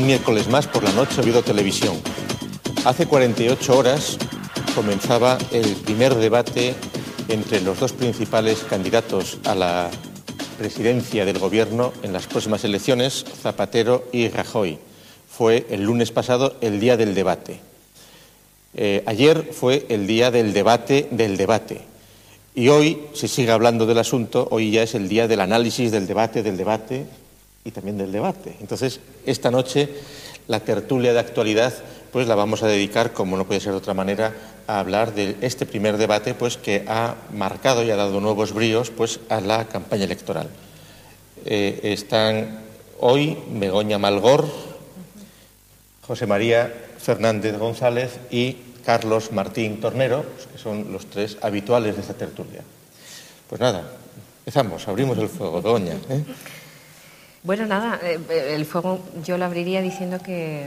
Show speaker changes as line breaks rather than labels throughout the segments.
miércoles más por la noche Oviedo Televisión. Hace 48 horas comenzaba el primer debate entre los dos principales candidatos a la presidencia del Gobierno en las próximas elecciones, Zapatero y Rajoy. Fue el lunes pasado el día del debate. Ayer fue el día del debate del debate. Y hoy se sigue hablando del asunto, hoy ya es el día del análisis del debate y también del debate. Entonces, esta noche la tertulia de actualidad pues la vamos a dedicar, como no puede ser de otra manera, a hablar de este primer debate pues que ha marcado y ha dado nuevos bríos pues a la campaña electoral. Están hoy Begoña Malgor, José María Fernández González y Carlos Martín Tornero, que son los tres habituales de esta tertulia. Pues nada, empezamos, abrimos el fuego, Begoña.
Bueno, nada, el fuego yo lo abriría diciendo que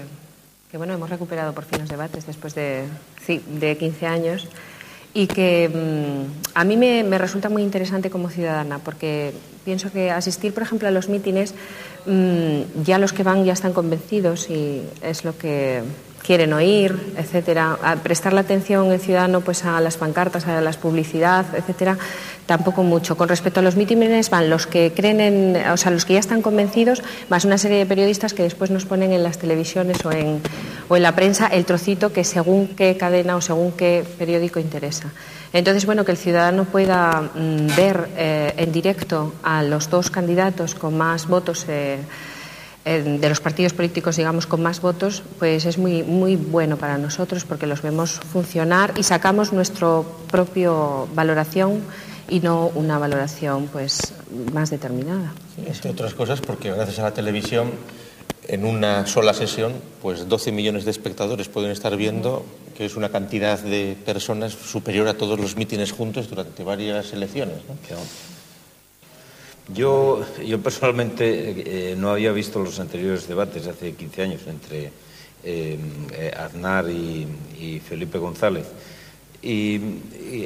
bueno, hemos recuperado por fin los debates después de 15 años y que a mí me resulta muy interesante como ciudadana porque pienso que asistir, por ejemplo, a los mítines, ya los que van ya están convencidos y es lo que quieren oír, etcétera. A prestar la atención el ciudadano pues a las pancartas, a la publicidad, etcétera, tampoco mucho. Con respecto a los mítines van los que creen los que ya están convencidos, más una serie de periodistas que después nos ponen en las televisiones o en la prensa el trocito que según qué cadena o según qué periódico interesa. Entonces, bueno, que el ciudadano pueda ver en directo a los dos candidatos con más votos de los partidos políticos, digamos, con más votos, pues es muy, muy bueno para nosotros porque los vemos funcionar y sacamos nuestra propia valoración y no una valoración pues más determinada.
Sí, entre otras cosas porque gracias a la televisión en una sola sesión pues 12 millones de espectadores pueden estar viendo, que es una cantidad de personas superior a todos los mítines juntos durante varias elecciones, ¿no?
Yo personalmente no había visto los anteriores debates hace 15 años entre Aznar y Felipe González y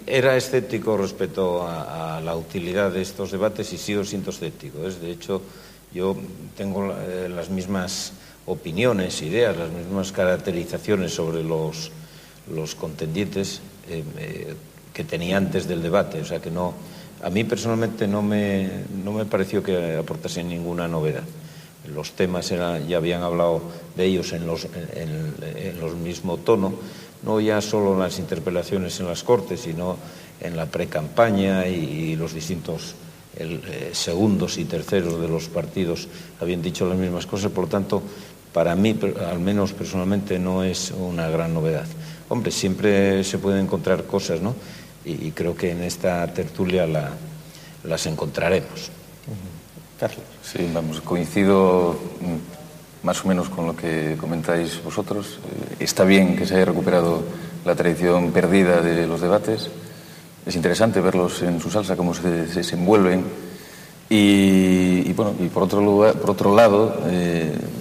era escéptico respecto a la utilidad de estos debates y sigo siendo escéptico. De hecho, yo tengo las mismas opiniones, ideas, las mismas caracterizaciones sobre los contendientes que tenía antes del debate, o sea que no. A mí personalmente no me pareció que aportase ninguna novedad. Los temas ya habían hablado de ellos en los mismo tono, no ya solo en las interpelaciones en las Cortes, sino en la precampaña y los distintos segundos y terceros de los partidos habían dicho las mismas cosas. Por lo tanto, para mí, al menos personalmente, no es una gran novedad. Hombre, siempre se pueden encontrar cosas, ¿no? Y creo que en esta tertulia las encontraremos.
Carlos.
Sí, vamos, coincido más o menos con lo que comentáis vosotros. Está bien que se haya recuperado la tradición perdida de los debates. Es interesante verlos en su salsa, cómo se desenvuelven. Y bueno, y por otro lado,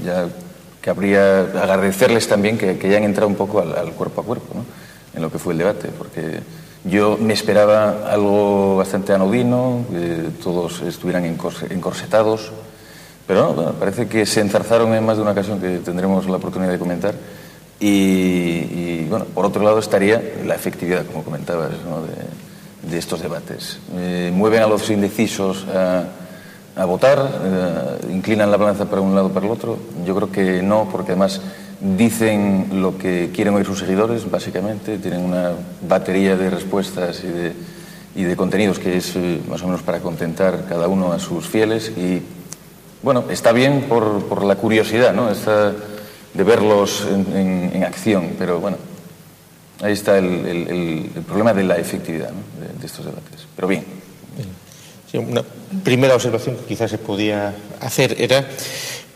ya cabría agradecerles también que hayan entrado un poco al cuerpo a cuerpo, ¿no? En lo que fue el debate, porque yo me esperaba algo bastante anodino, que todos estuvieran encorsetados, pero no, bueno, parece que se enzarzaron en más de una ocasión que tendremos la oportunidad de comentar. Y bueno, por otro lado estaría la efectividad, como comentabas, ¿no? de estos debates. Mueven a los indecisos a votar, inclinan la balanza para un lado o para el otro. Yo creo que no, porque además dicen lo que quieren oír sus seguidores, básicamente. Tienen una batería de respuestas y de contenidos que es más o menos para contentar cada uno a sus fieles. Y bueno, está bien por la curiosidad, ¿no? De verlos en acción, pero bueno, ahí está el problema de la efectividad, ¿no? de estos debates. Pero bien.
Sí, una primera observación que quizás se podía hacer era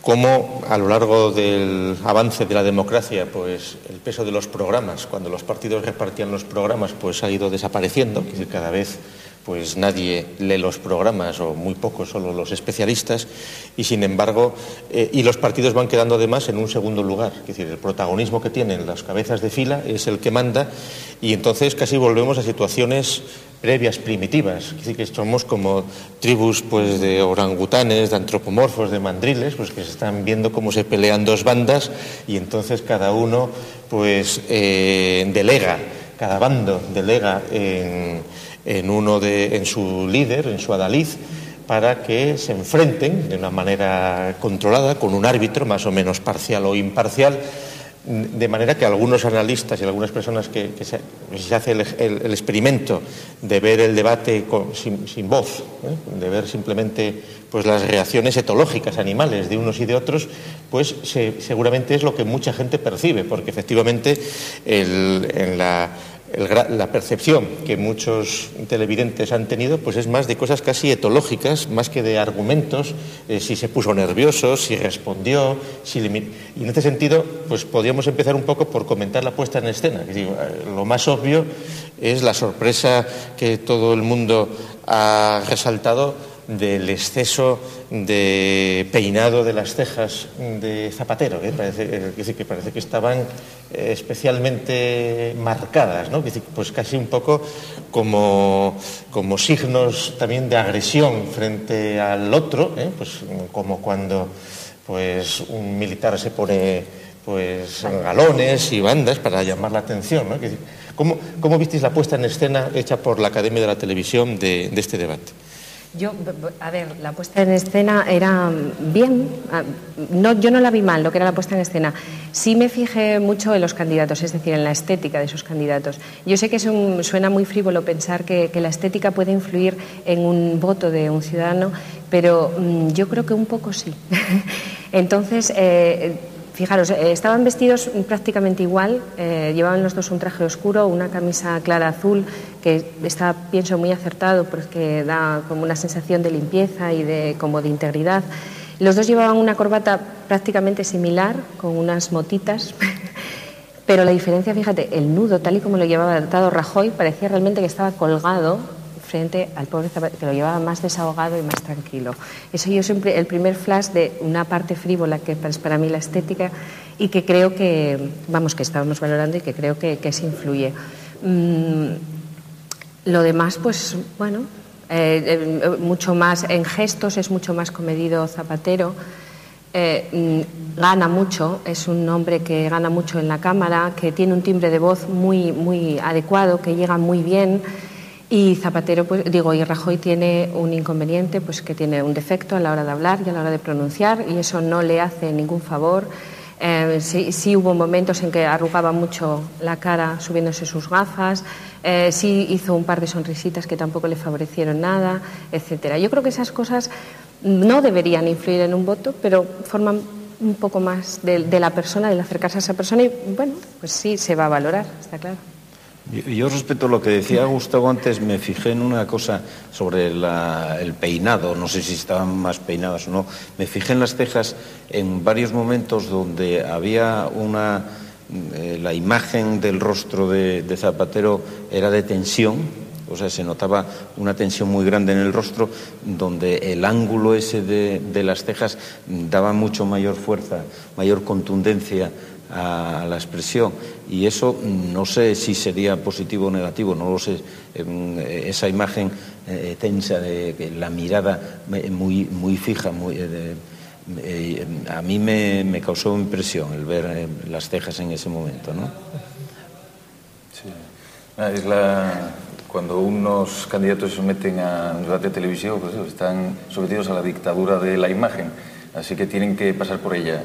cómo a lo largo del avance de la democracia pues el peso de los programas, cuando los partidos repartían los programas, pues ha ido desapareciendo, es decir, cada vez pues nadie lee los programas o muy pocos, solo los especialistas, y sin embargo y los partidos van quedando además en un segundo lugar, es decir, el protagonismo que tienen las cabezas de fila es el que manda y entonces casi volvemos a situaciones previas primitivas, es decir, que somos como tribus pues de orangutanes, de antropomorfos, de mandriles, pues que se están viendo cómo se pelean dos bandas y entonces cada uno pues delega, cada bando delega en su líder, en su adalid, para que se enfrenten de una manera controlada con un árbitro más o menos parcial o imparcial, de manera que algunos analistas y algunas personas que se hace el experimento de ver el debate sin voz, de ver simplemente pues las reacciones etológicas animales de unos y de otros, pues seguramente es lo que mucha gente percibe, porque efectivamente la percepción que muchos televidentes han tenido pues es más de cosas casi etológicas, más que de argumentos, si se puso nervioso, si respondió, y en este sentido pues podríamos empezar un poco por comentar la puesta en escena. Lo más obvio es la sorpresa que todo el mundo ha resaltado del exceso de peinado de las cejas de Zapatero, parece que estaban especialmente marcadas, ¿no? Pues casi un poco como signos también de agresión frente al otro, pues como cuando pues un militar se pone pues galones y bandas para llamar la atención, ¿no? ¿Cómo visteis la puesta en escena hecha por la Academia de la Televisión de este debate?
Yo, a ver, la puesta en escena era bien. Yo no la vi mal, lo que era la puesta en escena. Sí me fijé mucho en los candidatos, es decir, en la estética de esos candidatos. Yo sé que suena muy frívolo pensar que la estética puede influir en un voto de un ciudadano, pero yo creo que un poco sí. Entonces, fijaros, estaban vestidos prácticamente igual, llevaban los dos un traje oscuro, una camisa clara azul, que está, pienso, muy acertado porque da como una sensación de limpieza y como de integridad. Los dos llevaban una corbata prácticamente similar, con unas motitas, pero la diferencia, fíjate, el nudo, tal y como lo llevaba atado Rajoy, parecía realmente que estaba colgado frente al pobre Zapatero, que lo llevaba más desahogado y más tranquilo. Eso yo siempre, el primer flash de una parte frívola que es para mí la estética y que creo que, que estábamos valorando y que creo que se influye. Lo demás, pues, bueno, mucho más en gestos, es mucho más comedido Zapatero. Gana mucho, es un hombre que gana mucho en la cámara, que tiene un timbre de voz muy, muy adecuado, que llega muy bien. Y Zapatero, y Rajoy tiene un inconveniente, pues que tiene un defecto a la hora de hablar y a la hora de pronunciar, y eso no le hace ningún favor. Sí hubo momentos en que arrugaba mucho la cara subiéndose sus gafas, sí hizo un par de sonrisitas que tampoco le favorecieron nada, etcétera. Yo creo que esas cosas no deberían influir en un voto, pero forman un poco más de la persona, del acercarse a esa persona, y bueno, pues sí se va a valorar, está claro.
Yo respecto a lo que decía Gustavo antes, me fijé en una cosa sobre el peinado, no sé si estaban más peinadas o no. Me fijé en las cejas en varios momentos donde había la imagen del rostro de Zapatero era de tensión, o sea, se notaba una tensión muy grande en el rostro, donde el ángulo ese de las cejas daba mucho mayor fuerza, mayor contundencia a la expresión, y eso no sé si sería positivo o negativo, no lo sé. Esa imagen tensa de la mirada muy fija, a mí me causó impresión el ver las cejas en ese momento, ¿no?
Sí. Cuando unos candidatos se someten a un debate televisivo, pues están sometidos a la dictadura de la imagen, así que tienen que pasar por ella.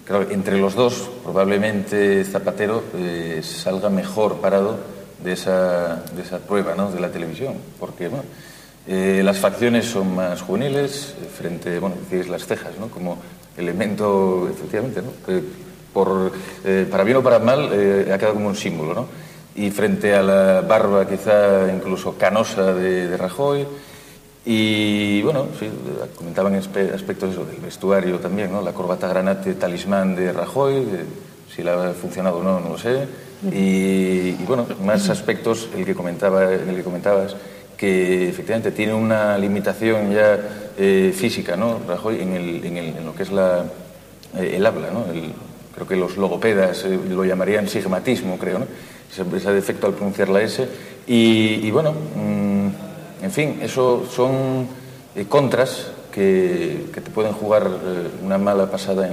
Claro, entre los dos, probablemente Zapatero salga mejor parado de esa prueba, ¿no?, de la televisión, porque las facciones son más juveniles frente, decís las cejas, ¿no?, como elemento, efectivamente, ¿no?, que para bien o para mal ha quedado como un símbolo, ¿no?, y frente a la barba quizá incluso canosa de Rajoy. Y bueno, sí, comentaban aspectos del vestuario también, ¿no? La corbata granate talismán de Rajoy, si le ha funcionado o no, no lo sé. Y bueno, más aspectos, el que comentabas, que efectivamente tiene una limitación ya física, ¿no? Rajoy en lo que es el habla, ¿no? Creo que los logopedas lo llamarían sigmatismo, creo, ¿no? Ese defecto al pronunciar la S, Y bueno, en fin, eso son contras que te pueden jugar una mala pasada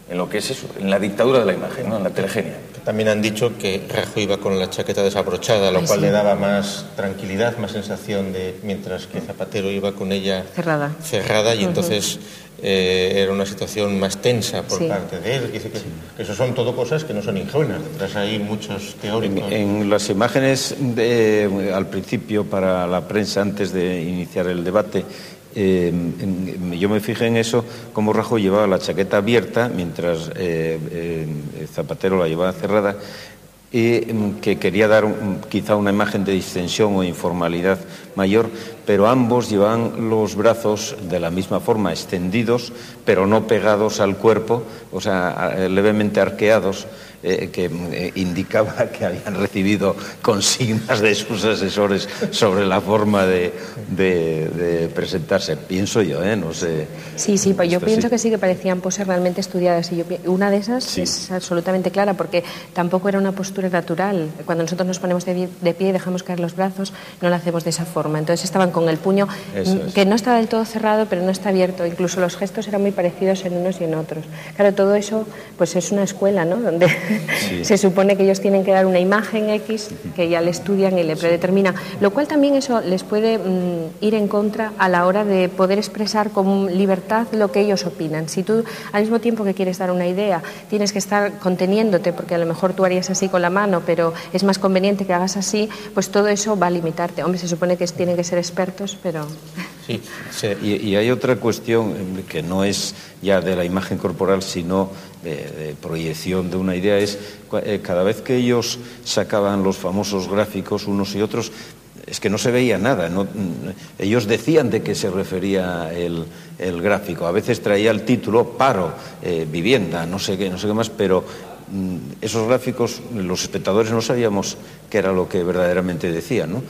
en lo que es eso, en la dictadura de la imagen, ¿no? En la telegenia.
También han dicho que Rajoy iba con la chaqueta desabrochada, lo cual le daba más tranquilidad, más sensación mientras que Zapatero iba con ella cerrada y entonces era una situación más tensa por parte de él. Dice que eso son todo cosas que no son ingenuas, detrás hay muchos teóricos.
En las imágenes al principio para la prensa antes de iniciar el debate, yo me fijé en eso, cómo Rajoy llevaba la chaqueta abierta mientras Zapatero la llevaba cerrada, y que quería dar quizá una imagen de distensión o informalidad mayor, pero ambos llevaban los brazos de la misma forma, extendidos, pero no pegados al cuerpo, o sea, levemente arqueados, que indicaba que habían recibido consignas de sus asesores sobre la forma de presentarse. Pienso yo, no sé.
Sí, pues yo pienso que sí, que parecían poses realmente estudiadas. Y una de esas es absolutamente clara, porque tampoco era una postura natural. Cuando nosotros nos ponemos de pie y dejamos caer los brazos, no lo hacemos de esa forma. Entonces estaban con el puño, que no estaba del todo cerrado, pero no está abierto. Incluso los gestos eran muy parecidos en unos y en otros. Claro, todo eso pues es una escuela, ¿no? Donde se supone que ellos tienen que dar una imagen X que ya le estudian y le predeterminan, lo cual también eso les puede ir en contra a la hora de poder expresar con libertad lo que ellos opinan. Si tú al mismo tiempo que quieres dar una idea tienes que estar conteniéndote, porque a lo mejor tú harías así con la mano, pero es más conveniente que hagas así, pues todo eso va a limitarte. Hombre, se supone que tienen que ser expertos, pero...
Sí. Y hay otra cuestión que no es ya de la imagen corporal, sino de proyección de una idea, es cada vez que ellos sacaban los famosos gráficos unos y otros, es que no se veía nada, ellos decían de qué se refería el gráfico, a veces traía el título paro, vivienda, no sé qué más, pero esos gráficos los espectadores no sabíamos qué era lo que verdaderamente decía, ¿no?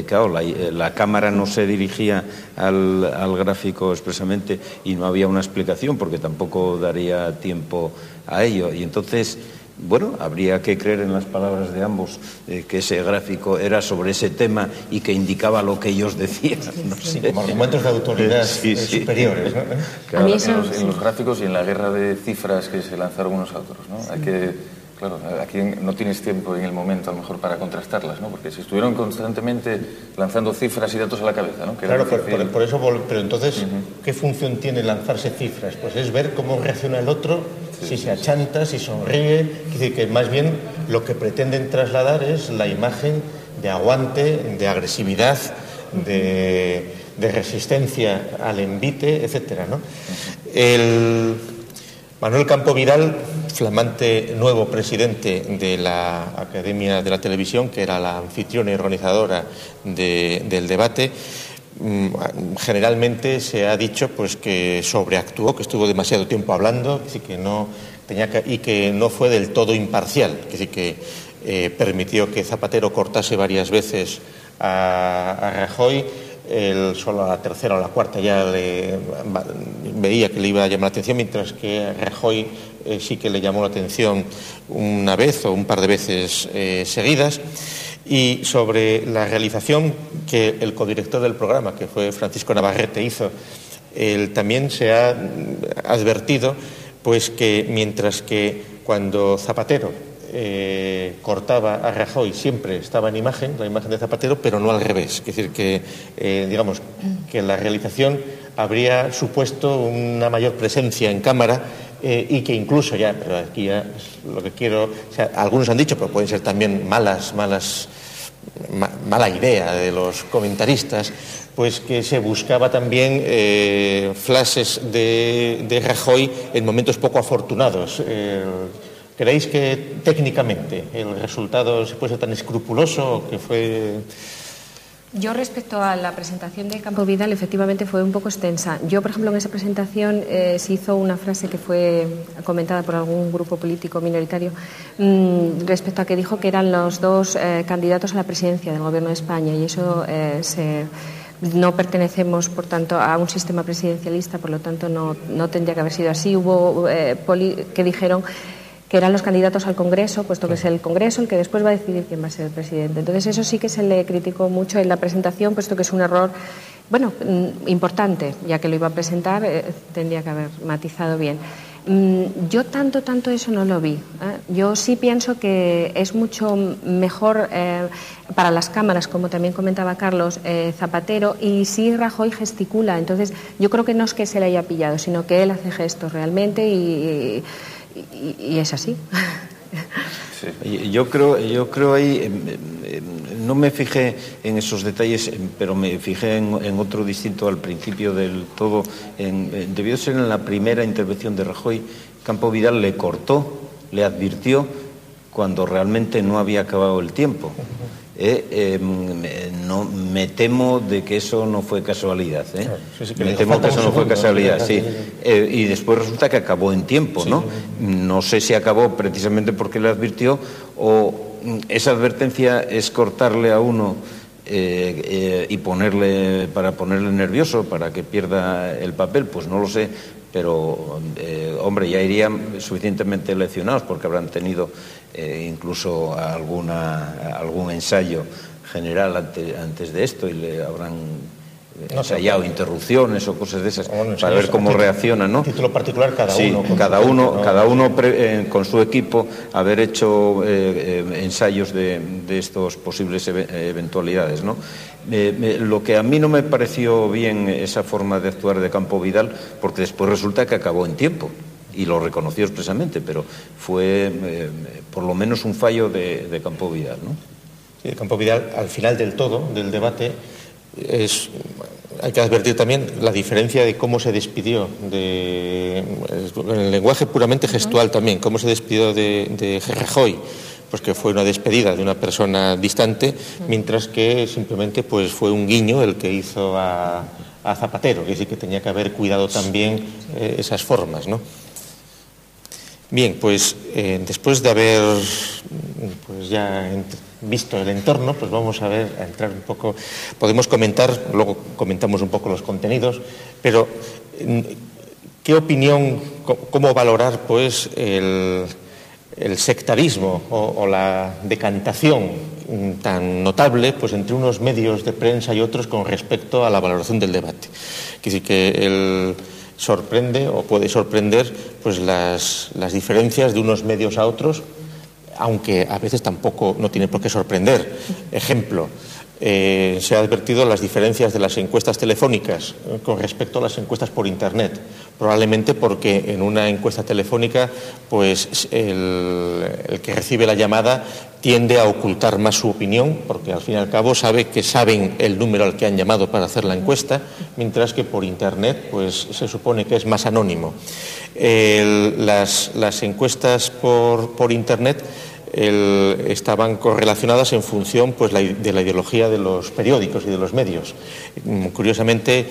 Claro, la cámara no se dirigía al gráfico expresamente y no había una explicación porque tampoco daría tiempo a ello, y entonces, bueno, habría que creer en las palabras de ambos, que ese gráfico era sobre ese tema y que indicaba lo que ellos decían. No sé.
Como argumentos de autoridad superiores, ¿no?
Claro, en los gráficos y en la guerra de cifras que se lanzaron unos a otros, ¿no? Hay que, claro, aquí no tienes tiempo en el momento a lo mejor para contrastarlas, ¿no? Porque se estuvieron constantemente lanzando cifras y datos a la cabeza, ¿no?
Claro, por eso, pero entonces, ¿qué función tiene lanzarse cifras? Pues es ver cómo reacciona el otro, si se achanta, si sonríe. Es decir, que más bien lo que pretenden trasladar es la imagen de aguante, de agresividad, de resistencia al envite, etcétera, ¿no? Manuel Campo Vidal, flamante nuevo presidente de la Academia de la Televisión, que era la anfitriona y organizadora del debate, generalmente se ha dicho pues que sobreactuó, que estuvo demasiado tiempo hablando, y que no fue del todo imparcial, que permitió que Zapatero cortase varias veces a Rajoy. Solo a la tercera o a la cuarta ya veía que le iba a llamar la atención, mientras que a Rajoy sí que le llamó la atención una vez o un par de veces seguidas. Y sobre la realización que el codirector del programa, que fue Francisco Navarrete, hizo, también se ha advertido pues que mientras que cuando Zapatero cortaba a Rajoy siempre estaba en imagen, la imagen de Zapatero, pero no al revés. Es decir, que digamos que la realización habría supuesto una mayor presencia en cámara y que incluso ya, pero aquí ya es lo que quiero, o sea, algunos han dicho, pero pueden ser también mala idea de los comentaristas, pues que se buscaba también flashes de Rajoy en momentos poco afortunados. ¿Creéis que técnicamente el resultado se puede ser tan escrupuloso o que fue...?
Yo, respecto a la presentación de Campo Vidal, efectivamente fue un poco extensa. Yo, por ejemplo, en esa presentación se hizo una frase que fue comentada por algún grupo político minoritario respecto a que dijo que eran los dos candidatos a la presidencia del Gobierno de España, y eso no pertenecemos, por tanto, a un sistema presidencialista, por lo tanto no tendría que haber sido así. Hubo que dijeron que eran los candidatos al Congreso, puesto que es el Congreso el que después va a decidir quién va a ser el presidente. Entonces eso sí que se le criticó mucho en la presentación, puesto que es un error, bueno, importante, ya que lo iba a presentar, tendría que haber matizado bien. Yo tanto eso no lo vi. Yo sí pienso que es mucho mejor para las cámaras, como también comentaba Carlos, Zapatero, y sí Rajoy gesticula. Entonces yo creo que no es que se le haya pillado, sino que él hace gestos realmente y es así.
Sí. Yo creo ahí, no me fijé en esos detalles, pero me fijé en otro distinto al principio del todo. Debió ser en la primera intervención de Rajoy. Campo Vidal le cortó, le advirtió cuando realmente no había acabado el tiempo. No, me temo de que eso no fue casualidad. Me temo que eso no fue casualidad, sí. Y después resulta que acabó en tiempo, ¿no? No sé si acabó precisamente porque le advirtió o esa advertencia es cortarle a uno y para ponerle nervioso, para que pierda el papel, pues no lo sé. Pero, hombre, ya irían suficientemente leccionados porque habrán tenido incluso algún ensayo general antes de esto y le habrán ensayado interrupciones o cosas de esas para ver cómo reaccionan, ¿no?
Título particular cada uno.
Sí, cada uno con su equipo haber hecho ensayos de estos posibles eventualidades, ¿no? Lo que a mí no me pareció bien esa forma de actuar de Campo Vidal, porque después resulta que acabó en tiempo y lo reconoció expresamente, pero fue por lo menos un fallo de Campo Vidal, ¿no?
Sí, Campo Vidal, al final del debate, hay que advertir también la diferencia de cómo se despidió, en el lenguaje puramente gestual también, cómo se despidió de Rajoy. Pues que fue una despedida de una persona distante, mientras que simplemente pues fue un guiño el que hizo a Zapatero, que sí que tenía que haber cuidado también esas formas, ¿no? Bien, pues después de haber pues ya visto el entorno, pues vamos a entrar un poco, podemos comentar, luego comentamos un poco los contenidos, pero ¿qué opinión, cómo valorar pues el sectarismo o la decantación tan notable pues entre unos medios de prensa y otros con respecto a la valoración del debate? Quiere decir que sorprende o puede sorprender pues las diferencias de unos medios a otros, aunque a veces tampoco no tiene por qué sorprender. Ejemplo, se ha advertido las diferencias de las encuestas telefónicas con respecto a las encuestas por Internet, probablemente porque en una encuesta telefónica pues el que recibe la llamada tiende a ocultar más su opinión, porque al fin y al cabo saben el número al que han llamado para hacer la encuesta, mientras que por Internet pues se supone que es más anónimo. Las encuestas por Internet estaban correlacionadas en función pues, de la ideología de los periódicos y de los medios. Curiosamente,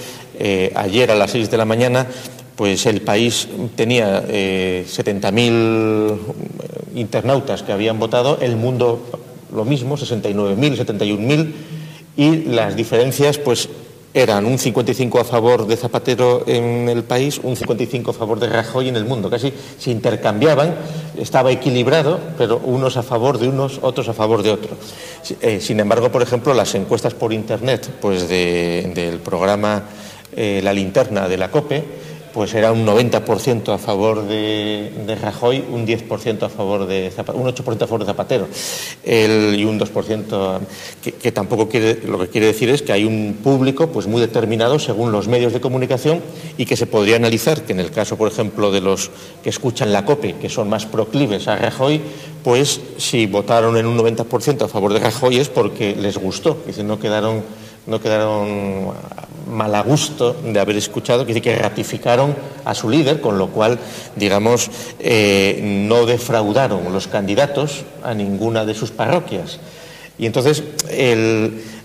ayer a las 6 de la mañana, pues El País tenía 70.000 internautas que habían votado, El Mundo lo mismo, 69.000, 71.000, y las diferencias pues eran un 55 a favor de Zapatero en El País, un 55 a favor de Rajoy en El Mundo. Casi se intercambiaban, estaba equilibrado, pero unos a favor de unos, otros a favor de otros. Sin embargo, por ejemplo, las encuestas por Internet pues del programa La Linterna de la COPE, pues era un 90% a favor de Rajoy, un 10% a favor de Zapatero, un 8% a favor de Zapatero, y un 2%, que tampoco lo que quiere decir es que hay un público pues muy determinado según los medios de comunicación, y que se podría analizar que en el caso, por ejemplo, de los que escuchan la COPE, que son más proclives a Rajoy, pues si votaron en un 90% a favor de Rajoy es porque les gustó, es decir, no quedaron mal a gusto de haber escuchado, que ratificaron a su líder, con lo cual, digamos, no defraudaron los candidatos a ninguna de sus parroquias. Y entonces,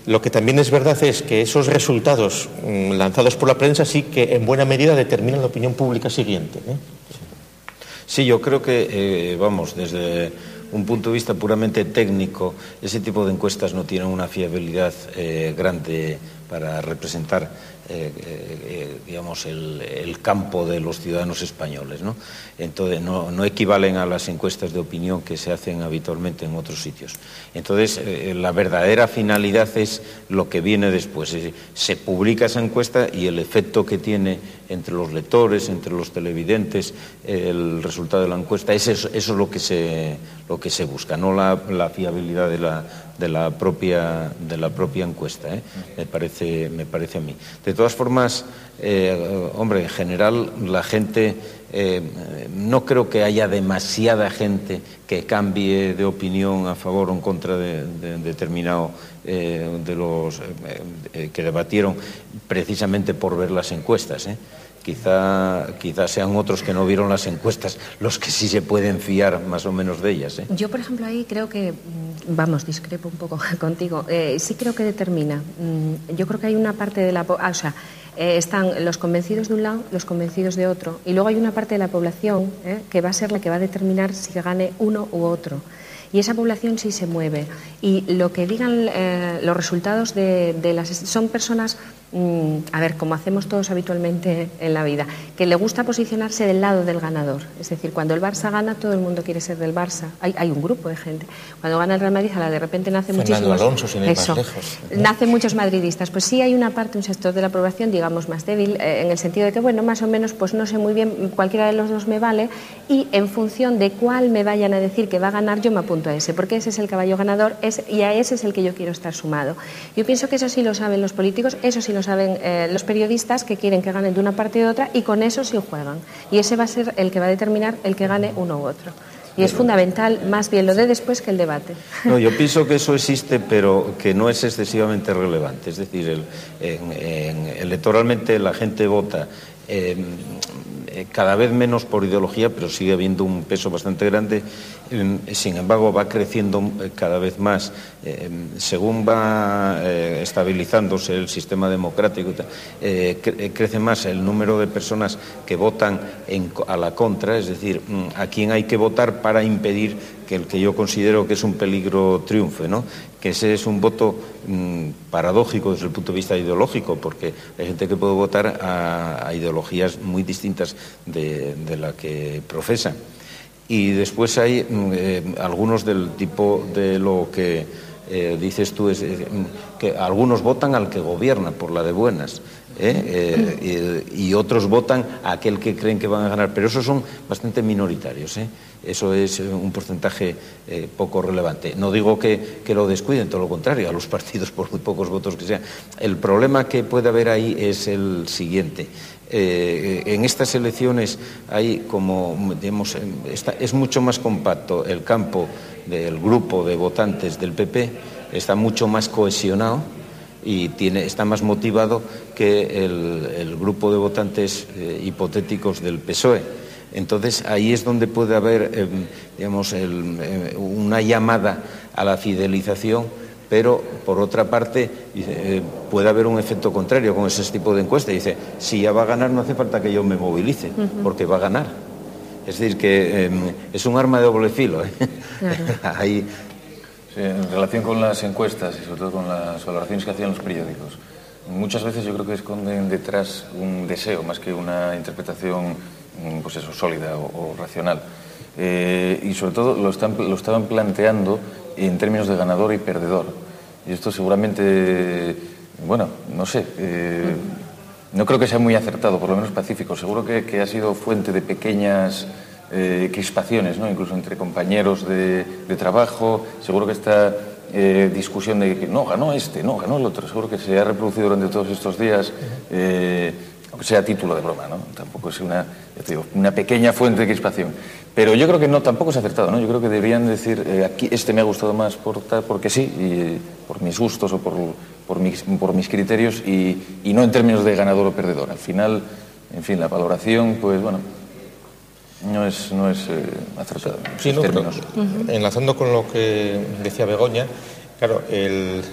lo que también es verdad es que esos resultados lanzados por la prensa sí que en buena medida determinan la opinión pública siguiente, ¿eh?
Sí, yo creo que, desde un punto de vista puramente técnico, ese tipo de encuestas no tienen una fiabilidad grande para representar digamos, el campo de los ciudadanos españoles, ¿no? Entonces, no equivalen a las encuestas de opinión que se hacen habitualmente en otros sitios. Entonces, la verdadera finalidad es lo que viene después. Se publica esa encuesta y el efecto que tiene entre los lectores, entre los televidentes, el resultado de la encuesta, eso es lo que se busca, no la fiabilidad de la propia encuesta, me parece a mí. De todas formas, hombre, en general la gente, no creo que haya demasiada gente que cambie de opinión a favor o en contra de determinado de los que debatieron precisamente por ver las encuestas, Quizá sean otros que no vieron las encuestas los que sí se pueden fiar más o menos de ellas.
Yo, por ejemplo, ahí creo que, discrepo un poco contigo, sí creo que determina. Yo creo que hay una parte de la... están los convencidos de un lado, los convencidos de otro, y luego hay una parte de la población que va a ser la que va a determinar si gane uno u otro. Y esa población sí se mueve. Y lo que digan los resultados de las... Son personas, a ver, como hacemos todos habitualmente en la vida, que le gusta posicionarse del lado del ganador. Es decir, cuando el Barça gana, todo el mundo quiere ser del Barça. Hay un grupo de gente. Cuando gana el Real Madrid, de repente nace muchísimos...
Alonso, sin ir más lejos.
Nacen muchos madridistas. Pues sí hay una parte, un sector de la población, digamos, más débil, en el sentido de que, bueno, más o menos, pues no sé muy bien, cualquiera de los dos me vale, y en función de cuál me vayan a decir que va a ganar, yo me apunto a ese, porque ese es el caballo ganador y a ese es el que yo quiero estar sumado. Yo pienso que eso sí lo saben los políticos, eso sí lo saben los periodistas, que quieren que ganen de una parte y de otra, y con eso sí juegan. Y ese va a ser el que va a determinar el que gane uno u otro. Y es fundamental, más bien lo de después que el debate.
No, yo pienso que eso existe, pero que no es excesivamente relevante. Es decir, electoralmente la gente vota cada vez menos por ideología, pero sigue habiendo un peso bastante grande. Sin embargo, va creciendo cada vez más. Según va estabilizándose el sistema democrático, crece más el número de personas que votan a la contra, es decir, a quién hay que votar para impedir que el que yo considero que es un peligro triunfe, ¿no? Que ese es un voto paradójico desde el punto de vista ideológico, porque hay gente que puede votar a ideologías muy distintas de la que profesan. Y después hay algunos del tipo de lo que dices tú, que algunos votan al que gobierna por la de buenas, y otros votan a aquel que creen que van a ganar, pero esos son bastante minoritarios, Eso es un porcentaje poco relevante. No digo que lo descuiden, todo lo contrario, a los partidos, por muy pocos votos que sean. El problema que puede haber ahí es el siguiente. En estas elecciones hay como, digamos, es mucho más compacto el campo del grupo de votantes del PP, está mucho más cohesionado y está más motivado que el grupo de votantes hipotéticos del PSOE. Entonces ahí es donde puede haber, digamos, una llamada a la fidelización, pero por otra parte puede haber un efecto contrario con ese tipo de encuestas. Dice, si ya va a ganar no hace falta que yo me movilice, porque va a ganar. Es decir, que es un arma de doble filo.
Claro.
Ahí...
Sí, en relación con las encuestas y sobre todo con las valoraciones que hacían los periódicos, muchas veces yo creo que esconden detrás un deseo más que una interpretación, pues eso, sólida o racional. Y sobre todo lo estaban planteando en términos de ganador y perdedor. Y esto seguramente, bueno, no sé, no creo que sea muy acertado, por lo menos pacífico. Seguro que ha sido fuente de pequeñas crispaciones, ¿no? Incluso entre compañeros de trabajo. Seguro que esta discusión de que no ganó no ganó el otro, seguro que se ha reproducido durante todos estos días, aunque sea a título de broma, ¿no? Tampoco es una pequeña fuente de crispación. Pero yo creo que no, tampoco es acertado, ¿no? Yo creo que deberían decir, aquí me ha gustado más porque sí, y por mis gustos o por mis criterios, y no en términos de ganador o perdedor. Al final, en fin, la valoración, pues bueno, no es acertada.
Sí, no, pero, enlazando con lo que decía Begoña, claro,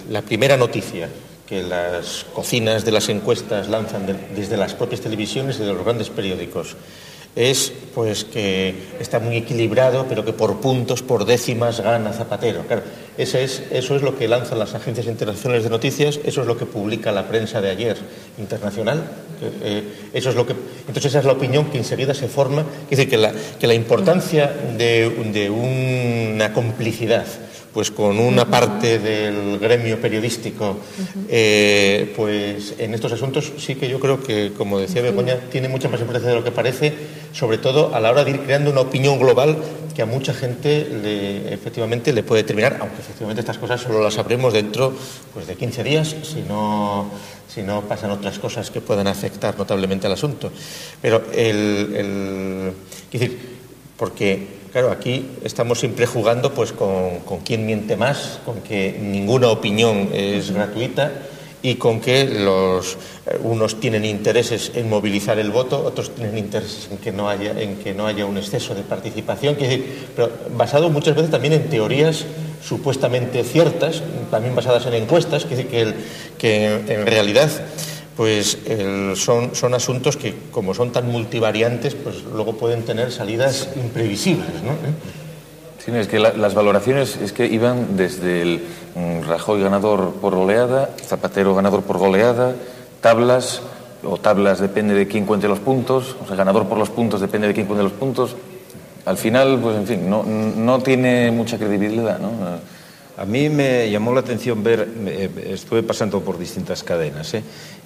la primera noticia que las cocinas de las encuestas lanzan desde las propias televisiones y de los grandes periódicos es pues que está muy equilibrado, pero que por puntos, por décimas gana Zapatero. Claro, eso es lo que lanzan las agencias internacionales de noticias, eso es lo que publica la prensa de ayer internacional. Eso es lo que, entonces esa es la opinión que enseguida se forma. Es decir, que la importancia de una complicidad pues con una parte del gremio periodístico, pues en estos asuntos sí que yo creo que, como decía Begoña, tiene mucha más importancia de lo que parece, sobre todo a la hora de ir creando una opinión global que a mucha gente efectivamente le puede determinar, aunque efectivamente estas cosas solo las sabremos dentro pues, de 15 días, si no pasan otras cosas que puedan afectar notablemente al asunto. Pero quiero decir, porque claro, aquí estamos siempre jugando pues con quién miente más, con que ninguna opinión es gratuita y con que unos tienen intereses en movilizar el voto, otros tienen intereses en que no haya un exceso de participación, pero basado muchas veces también en teorías supuestamente ciertas, también basadas en encuestas, que en realidad pues son asuntos que, como son tan multivariantes, pues luego pueden tener salidas imprevisibles, ¿no?
Sí, es que las valoraciones es que iban desde el Rajoy ganador por goleada, Zapatero ganador por goleada, tablas depende de quién cuente los puntos, o sea, ganador por los puntos depende de quién cuente los puntos. Al final, pues en fin, no tiene mucha credibilidad, ¿no?
A mí me llamó la atención ver, estuve pasando por distintas cadenas,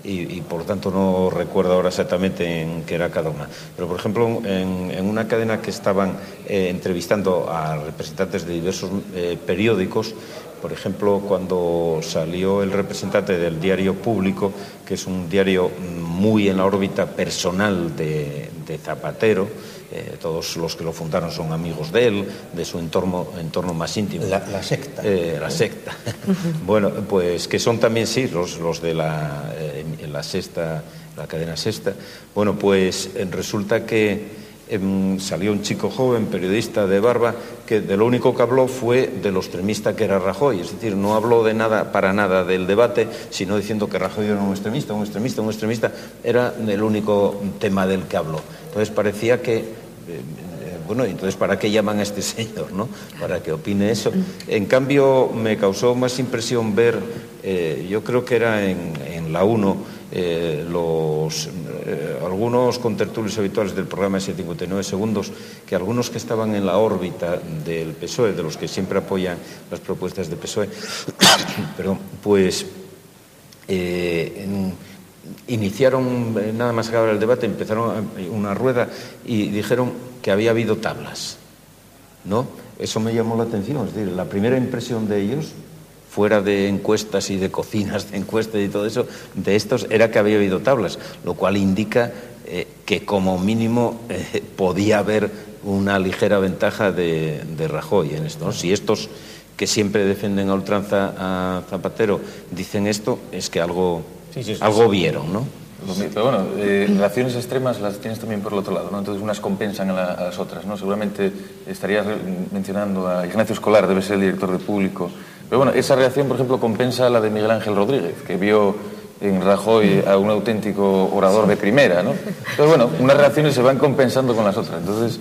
y por tanto no recuerdo ahora exactamente en qué era cada una. Pero, por ejemplo, en una cadena que estaban entrevistando a representantes de diversos periódicos, por ejemplo, cuando salió el representante del Diario Público, que es un diario muy en la órbita personal de Zapatero, todos los que lo fundaron son amigos de él, de su entorno más íntimo.
La secta.
La secta. Bueno, pues que son también, sí, los de la Sexta, la cadena Sexta. Bueno, pues resulta que salió un chico joven, periodista de barba, que de lo único que habló fue de lo extremista que era Rajoy. Es decir, no habló de nada, para nada del debate, sino diciendo que Rajoy era un extremista. Era el único tema del que habló. Entonces parecía que bueno, entonces ¿para qué llaman a este señor, no? Para que opine eso. En cambio, me causó más impresión ver, yo creo que era en la 1, algunos contertulios habituales del programa de 59 segundos, que algunos que estaban en la órbita del PSOE, de los que siempre apoyan las propuestas del PSOE, perdón, pues iniciaron, nada más acabar el debate, empezaron una rueda y dijeron que había habido tablas, ¿no? Eso me llamó la atención. Es decir, la primera impresión de ellos, fuera de encuestas y de cocinas de encuestas y todo eso, de estos era que había habido tablas, lo cual indica que como mínimo podía haber una ligera ventaja de Rajoy en esto, ¿no? Si estos que siempre defienden a ultranza a Zapatero dicen esto, es que algo vieron, ¿no?
Pero bueno, relaciones extremas las tienes también por el otro lado, ¿no? Entonces unas compensan a las otras, ¿no? Seguramente estarías mencionando a Ignacio Escolar, debe ser el director de Público. Pero bueno, esa reacción, por ejemplo, compensa la de Miguel Ángel Rodríguez, que vio en Rajoy a un auténtico orador de primera, ¿no? Pero bueno, unas reacciones se van compensando con las otras. Entonces,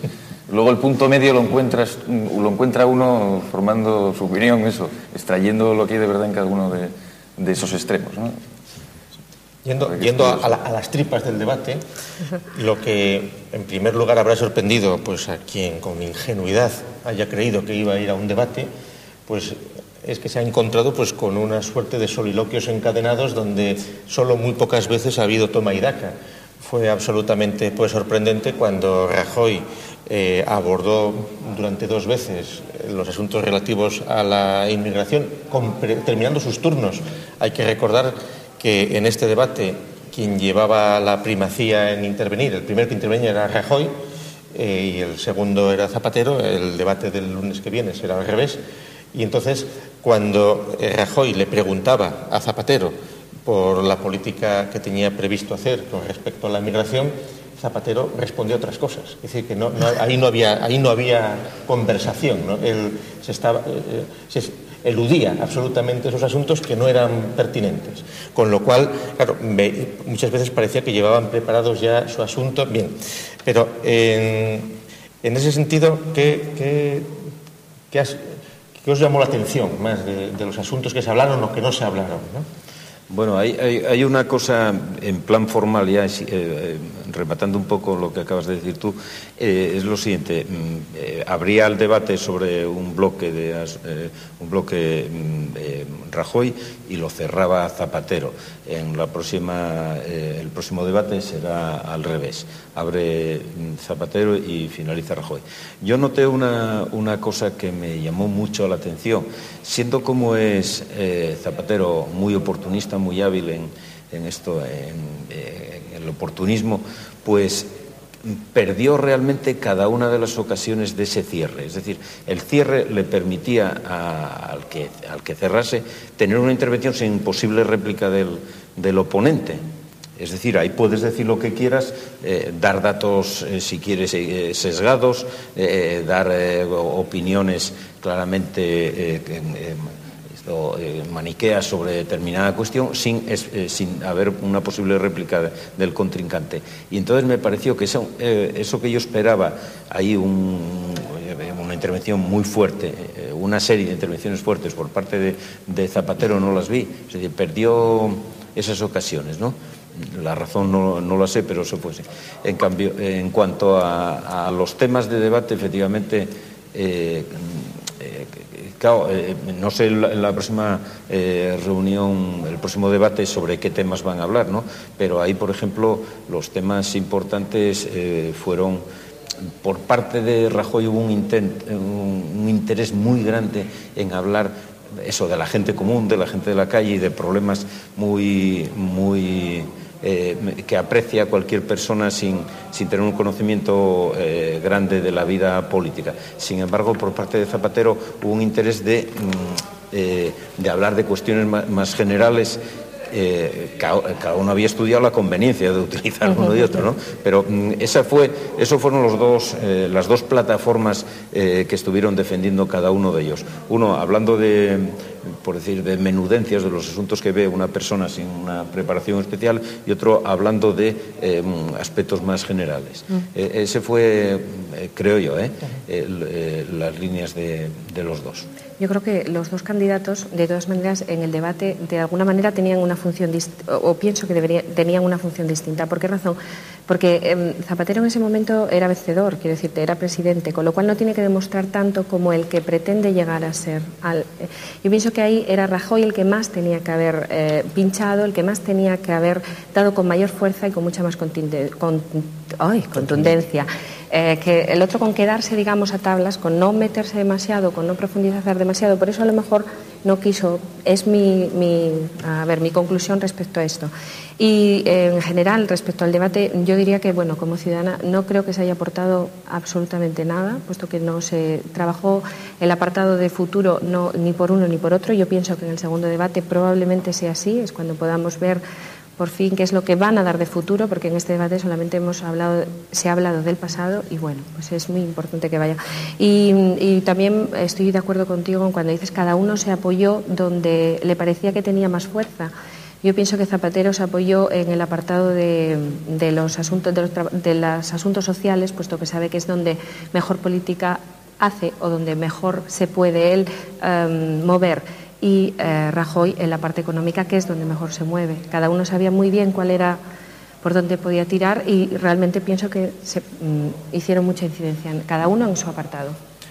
luego el punto medio lo encuentra uno formando su opinión, eso, extrayendo lo que hay de verdad en cada uno de esos extremos, ¿no?
Yendo a las tripas del debate, lo que en primer lugar habrá sorprendido pues a quien con ingenuidad haya creído que iba a ir a un debate, pues es que se ha encontrado pues con una suerte de soliloquios encadenados donde solo muy pocas veces ha habido toma y daca. Fue absolutamente pues sorprendente cuando Rajoy abordó durante 2 veces los asuntos relativos a la inmigración, terminando sus turnos. Hay que recordar que en este debate quien llevaba la primacía en intervenir, el primero que intervenía era Rajoy y el segundo era Zapatero. El debate del lunes que viene será al revés. Y entonces, cuando Rajoy le preguntaba a Zapatero por la política que tenía previsto hacer con respecto a la migración, Zapatero respondió otras cosas. Es decir, que ahí no había conversación, ¿no? eludía absolutamente esos asuntos que no eran pertinentes. Con lo cual, claro, muchas veces parecía que llevaban preparados ya su asunto. Bien, pero en ese sentido, ¿qué os llamó la atención más de los asuntos que se hablaron o que no se hablaron, ¿no?
Bueno, hay una cosa en plan formal, ya rematando un poco lo que acabas de decir tú, es lo siguiente. Habría el debate sobre un bloque Rajoy y lo cerraba Zapatero. En el próximo debate será al revés. Abre Zapatero y finaliza Rajoy. Yo noté una cosa que me llamó mucho la atención. Siendo como es Zapatero muy oportunista, muy hábil en esto, en el oportunismo, pues perdió realmente cada una de las ocasiones de ese cierre. Es decir, el cierre le permitía al que cerrase tener una intervención sin posible réplica del oponente. Es decir, ahí puedes decir lo que quieras, dar datos, si quieres, sesgados, dar opiniones claramente maniqueas sobre determinada cuestión sin haber una posible réplica del contrincante. Y entonces me pareció que eso que yo esperaba, ahí una intervención muy fuerte, una serie de intervenciones fuertes por parte de Zapatero, no las vi. Es decir, perdió esas ocasiones, ¿no? La razón no la sé, pero eso fue así. En cambio, en cuanto a los temas de debate, efectivamente, claro, no sé en la próxima reunión, el próximo debate sobre qué temas van a hablar, ¿no? Pero ahí, por ejemplo, los temas importantes fueron, por parte de Rajoy hubo un interés muy grande en hablar eso de la gente común, de la gente de la calle y de problemas que aprecia cualquier persona sin tener un conocimiento grande de la vida política. Sin embargo, por parte de Zapatero hubo un interés de hablar de cuestiones más generales. Cada uno había estudiado la conveniencia de utilizar uno y otro, ¿no? Pero eso fueron las dos plataformas que estuvieron defendiendo cada uno de ellos. Uno hablando de menudencias de los asuntos que ve una persona sin una preparación especial, y otro hablando de aspectos más generales. Ese fue, creo yo, las líneas de los dos.
Yo creo que los dos candidatos, de todas maneras, en el debate, de alguna manera tenían una función o pienso que tenían una función distinta. ¿Por qué razón? Porque Zapatero en ese momento era vencedor, quiero decirte, era presidente, con lo cual no tiene que demostrar tanto como el que pretende llegar a ser. Yo pienso que ahí era Rajoy el que más tenía que haber pinchado, el que más tenía que haber dado con mayor fuerza y con mucha más contundencia. Que el otro con quedarse, digamos, a tablas, con no meterse demasiado, con no profundizar demasiado. Por eso a lo mejor no quiso. Es mi conclusión respecto a esto. Y en general, respecto al debate, yo diría que, bueno, como ciudadana, no creo que se haya aportado absolutamente nada, puesto que no se trabajó el apartado de futuro ni por uno ni por otro. Yo pienso que en el segundo debate probablemente sea así, es cuando podamos ver por fin qué es lo que van a dar de futuro, porque en este debate solamente se ha hablado del pasado y bueno, pues es muy importante que vaya. Y también estoy de acuerdo contigo cuando dices cada uno se apoyó donde le parecía que tenía más fuerza. Yo pienso que Zapatero se apoyó en el apartado de los asuntos sociales, puesto que sabe que es donde mejor política hace o donde mejor se puede él mover. Y Rajoy en la parte económica, que es donde mejor se mueve. Cada uno sabía muy bien cuál era, por dónde podía tirar, y realmente pienso que se hicieron mucha incidencia, cada uno en su apartado.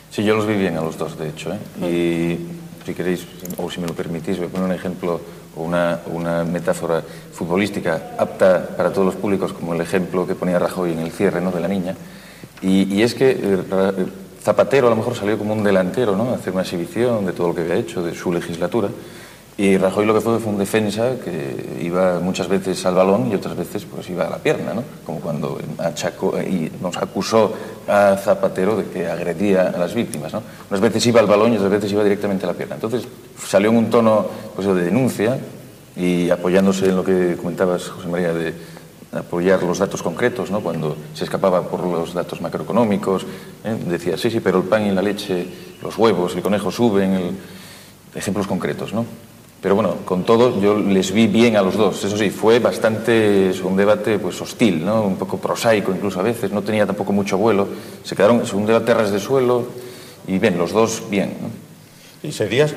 Sí, yo los vi bien a los dos, de hecho, Y si queréis, o si me lo permitís, voy a poner un ejemplo o una metáfora futbolística apta para todos los públicos, como el ejemplo que ponía Rajoy en el cierre, ¿no?, de la niña. Y es que Zapatero a lo mejor salió como un delantero, ¿no?, a hacer una exhibición de todo lo que había hecho, de su legislatura, y Rajoy lo que fue un defensa que iba muchas veces al balón y otras veces pues iba a la pierna, ¿no?, como cuando nos acusó a Zapatero de que agredía a las víctimas, ¿no? Unas veces iba al balón y otras veces iba directamente a la pierna. Entonces salió en un tono pues, de denuncia y apoyándose en lo que comentabas, José María, de apoyar los datos concretos, ¿no?, cuando se escapaba por los datos macroeconómicos, decía, sí, pero el pan y la leche, los huevos, el conejo suben, ejemplos concretos, ¿no? Pero bueno, con todo, yo les vi bien a los dos. Eso sí, fue bastante un debate pues hostil, ¿no? Un poco prosaico incluso a veces, no tenía tampoco mucho vuelo. Se quedaron, es un debate a ras de suelo y bien, los dos bien, ¿no?
Y sería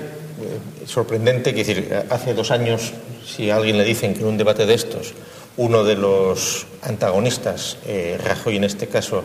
sorprendente, que decir, hace 2 años, si a alguien le dicen que en un debate de estos, uno de los antagonistas, Rajoy en este caso,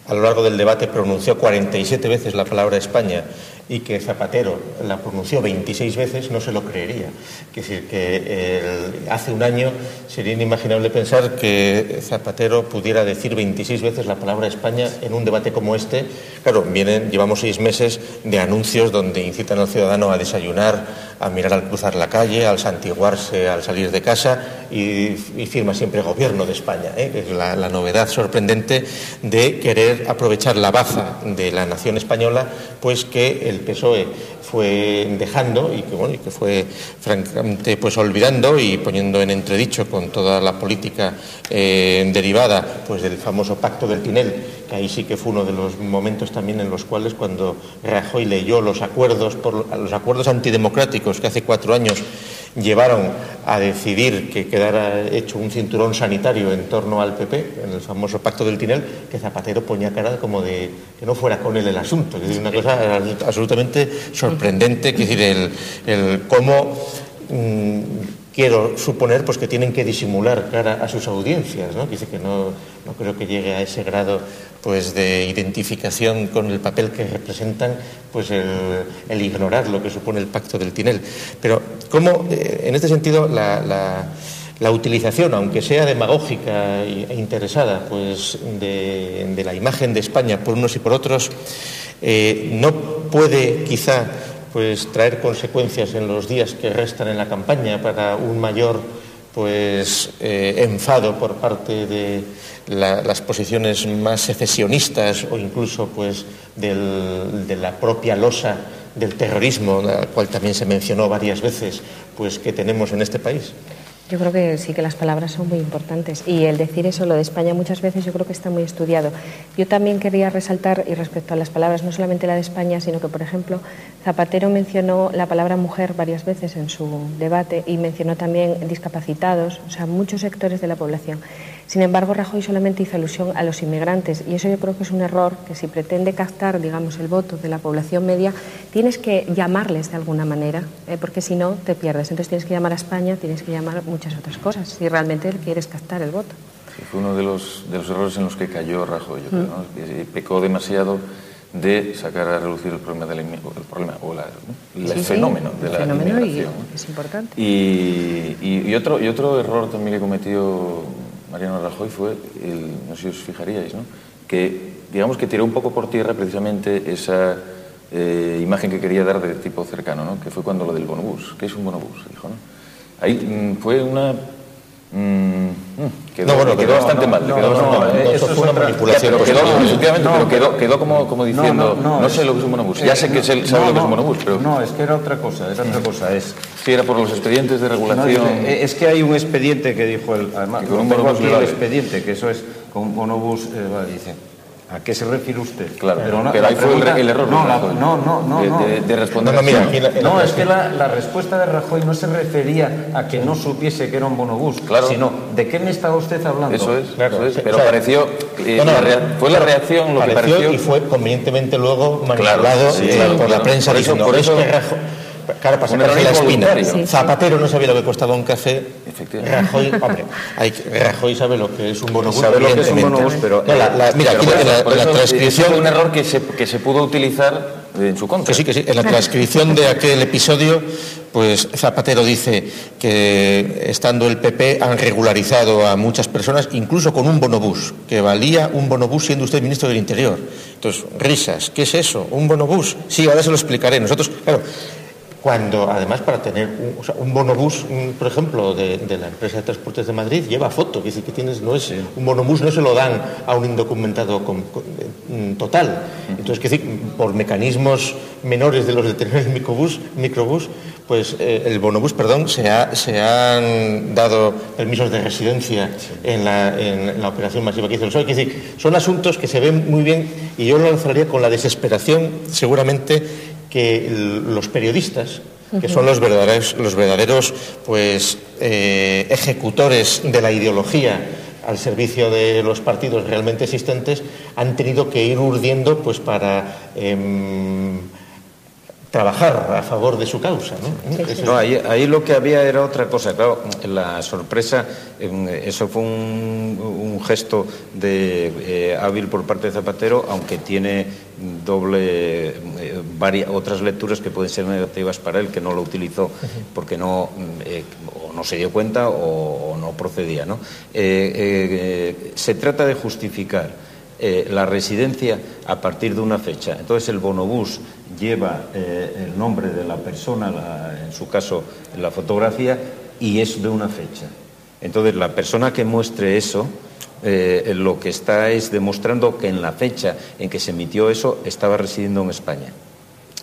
a lo largo del debate pronunció 47 veces la palabra España y que Zapatero la pronunció 26 veces, no se lo creería. Es decir, que hace un año sería inimaginable pensar que Zapatero pudiera decir 26 veces la palabra España en un debate como este. Claro, llevamos 6 meses de anuncios donde incitan al ciudadano a desayunar, a mirar al cruzar la calle, al santiguarse al salir de casa y firma siempre Gobierno de España, que es la novedad sorprendente de querer aprovechar la baza de la nación española, pues que el PSOE fue dejando y que fue francamente pues olvidando y poniendo en entredicho con toda la política derivada pues del famoso Pacto del Tinel, que ahí sí que fue uno de los momentos también en los cuales, cuando Rajoy leyó los acuerdos antidemocráticos que hace 4 años llevaron a decidir que quedara hecho un cinturón sanitario en torno al PP, en el famoso Pacto del Tinel, que Zapatero ponía cara como de que no fuera con él el asunto. Es decir, una cosa absolutamente sorprendente, que decir, el cómo quiero suponer pues que tienen que disimular cara a sus audiencias, ¿no? Dice que no creo que llegue a ese grado pues de identificación con el papel que representan, pues el ignorar lo que supone el Pacto del Tinel. Pero cómo, en este sentido, la utilización, aunque sea demagógica e interesada, pues de la imagen de España por unos y por otros, no puede quizá pues traer consecuencias en los días que restan en la campaña para un mayor pues enfado por parte de las posiciones más secesionistas o incluso pues de la propia losa del terrorismo, la cual también se mencionó varias veces, pues que tenemos en este país.
Yo creo que sí, que las palabras son muy importantes, y el decir eso, lo de España, muchas veces yo creo que está muy estudiado. Yo también quería resaltar, y respecto a las palabras, no solamente la de España, sino que, por ejemplo, Zapatero mencionó la palabra mujer varias veces en su debate y mencionó también discapacitados, o sea, muchos sectores de la población. Sin embargo, Rajoy solamente hizo alusión a los inmigrantes, y eso yo creo que es un error, que si pretende captar, digamos, el voto de la población media, tienes que llamarles de alguna manera, porque si no te pierdes. Entonces tienes que llamar a España, tienes que llamar muchas otras cosas, si realmente quieres captar el voto.
Sí, fue uno de los errores en los que cayó Rajoy, yo creo, ¿no? Que pecó demasiado de sacar a relucir el problema del fenómeno de la inmigración.
Es importante.
Y otro error también que cometió Mariano Rajoy fue, no sé si os fijaríais, ¿no?, que digamos que tiró un poco por tierra precisamente esa imagen que quería dar de tipo cercano, ¿no?, que fue cuando lo del bonobús. ¿Qué es un bonobús?, dijo, ¿no? Ahí fue una... quedó bastante mal.
Eso fue una manipulación.
Pero quedó como diciendo, no sé lo que es un bonobús. Ya sé que sabe lo que es un bonobús, pero...
No, es que era otra cosa,
Sí, era por los expedientes de regulación.
Es que hay un expediente que dijo él, además, tengo aquí el expediente, que eso es con un bonobús, dice... ¿A qué se refiere usted?
Claro, pero ahí fue el error. De responder.
No, es que la respuesta de Rajoy no se refería a que no supiese que era un bonobús,
claro,
sino ¿de qué me estaba usted hablando?
Eso es. Pero pareció... fue la reacción lo que pareció...
Y fue convenientemente luego manipulado por la prensa.
Por eso
claro, para sacarse la espina. Zapatero no sabía lo que costaba un café. Rajoy sabe lo que es un bonobús.
Sabe lo que es un bonobús, pero...
Mira, aquí en la transcripción...
un error que se pudo utilizar en su contra.
Que sí. En la transcripción de aquel episodio, pues Zapatero dice que estando el PP han regularizado a muchas personas, incluso con un bonobús, que valía un bonobús siendo usted ministro del Interior. Entonces, risas. ¿Qué es eso? ¿Un bonobús? Sí, ahora se lo explicaré. Nosotros, claro... Cuando, además, para tener un bonobús, por ejemplo, de la empresa de transportes de Madrid, lleva foto, que decir que tienes, un bonobús no se lo dan a un indocumentado total. Entonces, que decir, por mecanismos menores de los de tener el microbús, pues el bonobús, se han dado permisos de residencia en la operación masiva que hizo el PSOE. Es decir, son asuntos que se ven muy bien, y yo lo lanzaría con la desesperación, seguramente, que los periodistas que son los verdaderos pues, ejecutores de la ideología al servicio de los partidos realmente existentes, han tenido que ir urdiendo pues, para trabajar a favor de su causa, ¿no?
Sí. No, ahí lo que había era otra cosa. Claro, la sorpresa, eso fue un gesto hábil por parte de Zapatero, aunque tiene otras lecturas que pueden ser negativas para él, que no lo utilizó porque o no se dio cuenta o no procedía, ¿no? Se trata de justificar la residencia a partir de una fecha. Entonces el bonobús lleva el nombre de la persona, en su caso en la fotografía, y es de una fecha. Entonces la persona que muestre eso lo que está es demostrando que en la fecha en que se emitió eso estaba residiendo en España.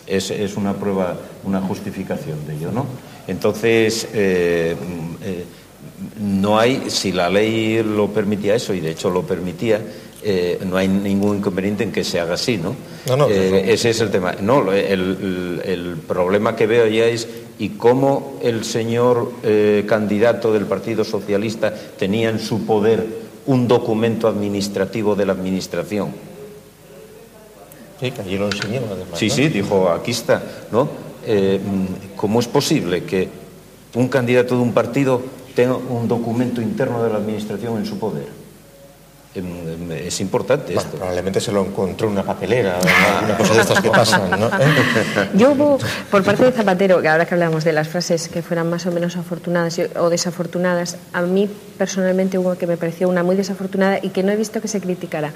Es una prueba, una justificación de ello, ¿no? Entonces no hay, si la ley lo permitía eso, y de hecho lo permitía, no hay ningún inconveniente en que se haga así, ¿no? Ese es el tema. No, el problema que veo ya es y cómo el señor candidato del Partido Socialista tenía en su poder un documento administrativo de la Administración.
Sí, que allí lo enseñó además.
Sí, ¿no? Sí, dijo, aquí está, ¿no? ¿Cómo es posible que un candidato de un partido tenga un documento interno de la Administración en su poder? Es importante esto.
Probablemente se lo encontró en una papelera, una cosa de estas que pasan, ¿no?
Yo hubo, por parte de Zapatero, que ahora que hablamos de las frases que fueran más o menos afortunadas o desafortunadas, a mí personalmente hubo que me pareció una muy desafortunada y que no he visto que se criticara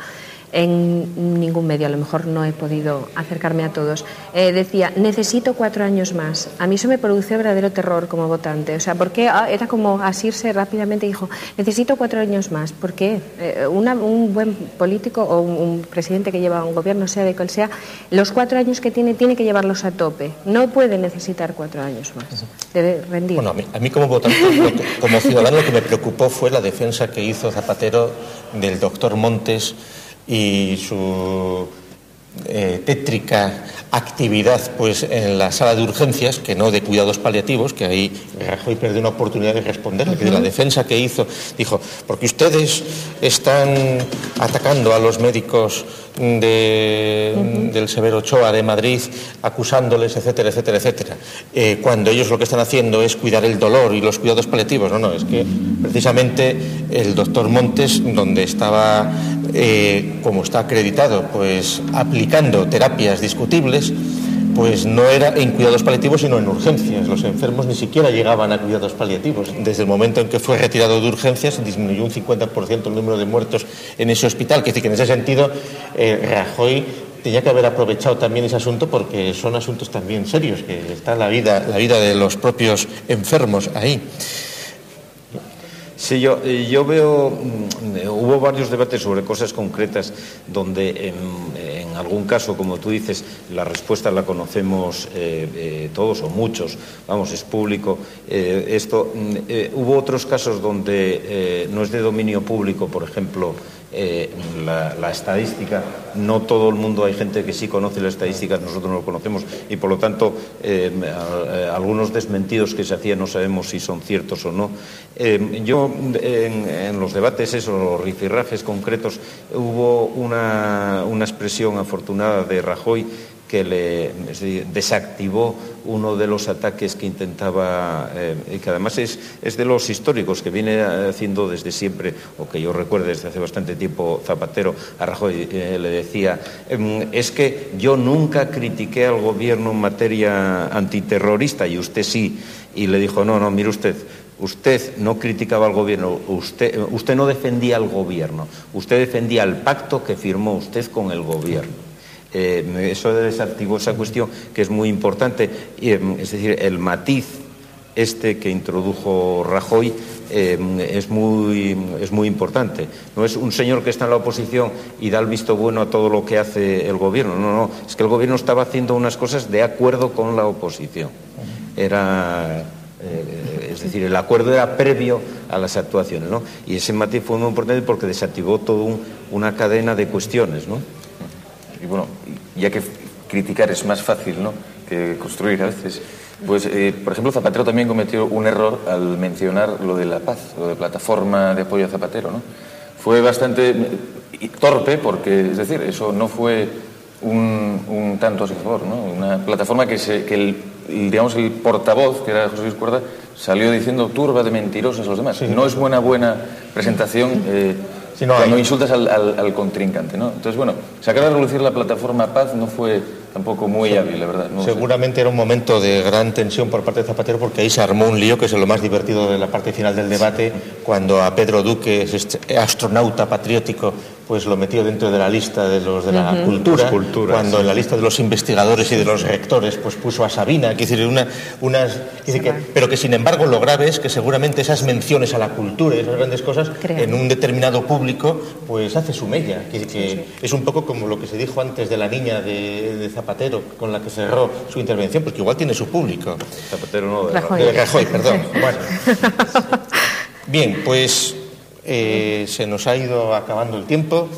en ningún medio, a lo mejor no he podido acercarme a todos. Decía, necesito 4 años más. A mí eso me produció verdadero terror como votante. O sea, ¿por qué? Era como asirse rápidamente y dijo, necesito 4 años más. ¿Por qué? Un buen político o un presidente que lleva un gobierno, sea de cual sea, los 4 años que tiene que llevarlos a tope. No puede necesitar 4 años más. Debe rendir.
Bueno, a mí como votante, como ciudadano, lo que me preocupó fue la defensa que hizo Zapatero del doctor Montes y su tétrica actividad pues en la sala de urgencias, que no de cuidados paliativos, que ahí Rajoy perdió una oportunidad de responder, que de la defensa que hizo, dijo, porque ustedes están atacando a los médicos del Severo Ochoa de Madrid, acusándoles, etcétera, etcétera, etcétera, cuando ellos lo que están haciendo es cuidar el dolor y los cuidados paliativos. No, es que precisamente el doctor Montes, donde estaba, como está acreditado, pues aplicando terapias discutibles, pues no era en cuidados paliativos sino en urgencias. Los enfermos ni siquiera llegaban a cuidados paliativos. Desde el momento en que fue retirado de urgencias disminuyó un 50% el número de muertos en ese hospital. Es decir, que en ese sentido Rajoy tenía que haber aprovechado también ese asunto, porque son asuntos también serios, que está la vida de los propios enfermos ahí.
Sí, yo veo, hubo varios debates sobre cosas concretas donde en algún caso, como tú dices, la respuesta la conocemos todos o muchos, vamos, es público. Hubo otros casos donde no es de dominio público, por ejemplo, la estadística. No todo el mundo, hay gente que sí conoce la estadística, nosotros no lo conocemos y por lo tanto algunos desmentidos que se hacían no sabemos si son ciertos o no. Yo en los debates, los rifirrafes concretos, hubo una expresión afortunada de Rajoy que desactivó uno de los ataques que intentaba, y que además es de los históricos que viene haciendo desde siempre, o que yo recuerdo desde hace bastante tiempo, Zapatero a Rajoy. Le decía, es que yo nunca critiqué al gobierno en materia antiterrorista y usted sí. Y le dijo, no, mire usted no criticaba al gobierno, usted no defendía al gobierno, usted defendía el pacto que firmó usted con el gobierno. Eso desactivó esa cuestión que es muy importante, es decir, el matiz que introdujo Rajoy es muy importante. No es un señor que está en la oposición y da el visto bueno a todo lo que hace el gobierno, no, es que el gobierno estaba haciendo unas cosas de acuerdo con la oposición. Es decir, el acuerdo era previo a las actuaciones, ¿no? Y ese matiz fue muy importante porque desactivó toda una cadena de cuestiones, ¿no?
Y bueno, ya que criticar es más fácil, ¿no?, que construir a veces, Pues, por ejemplo, Zapatero también cometió un error al mencionar lo de la paz, lo de plataforma de apoyo a Zapatero, ¿no? Fue bastante torpe porque, es decir, eso no fue un tanto a su favor, ¿no? Una plataforma que digamos, el portavoz, que era José Luis Cuerda, salió diciendo turba de mentirosos a los demás. Sí. No es buena presentación cuando insultas al contrincante, ¿no? Entonces, bueno, sacar a relucir la plataforma Paz no fue tampoco muy hábil, la verdad. No
Seguramente era un momento de gran tensión por parte de Zapatero, porque ahí se armó un lío que es lo más divertido de la parte final del debate, cuando a Pedro Duque, este astronauta patriótico, pues lo metió dentro de la lista de los de la cultura, cuando en la lista de los investigadores y de los rectores pues puso a Sabina, pero que sin embargo lo grave es que seguramente esas menciones a la cultura y esas grandes cosas en un determinado público pues hace su mella, que es un poco como lo que se dijo antes de la niña de Zapatero con la que cerró su intervención, porque igual tiene su público.
Zapatero no, de
Rajoy, perdón. Bueno. Bien, pues se nos ha ido acabando el tiempo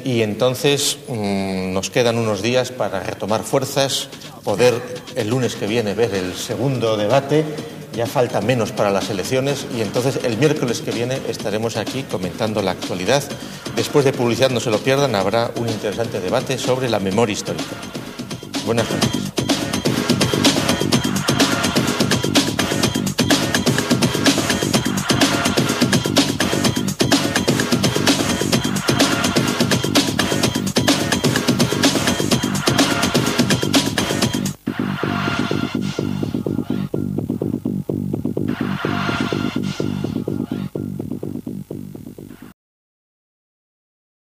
y entonces nos quedan unos días para retomar fuerzas, poder el lunes que viene ver el segundo debate. Ya falta menos para las elecciones y entonces el miércoles que viene estaremos aquí comentando la actualidad. Después de publicidad, no se lo pierdan, habrá un interesante debate sobre la memoria histórica. Buenas noches.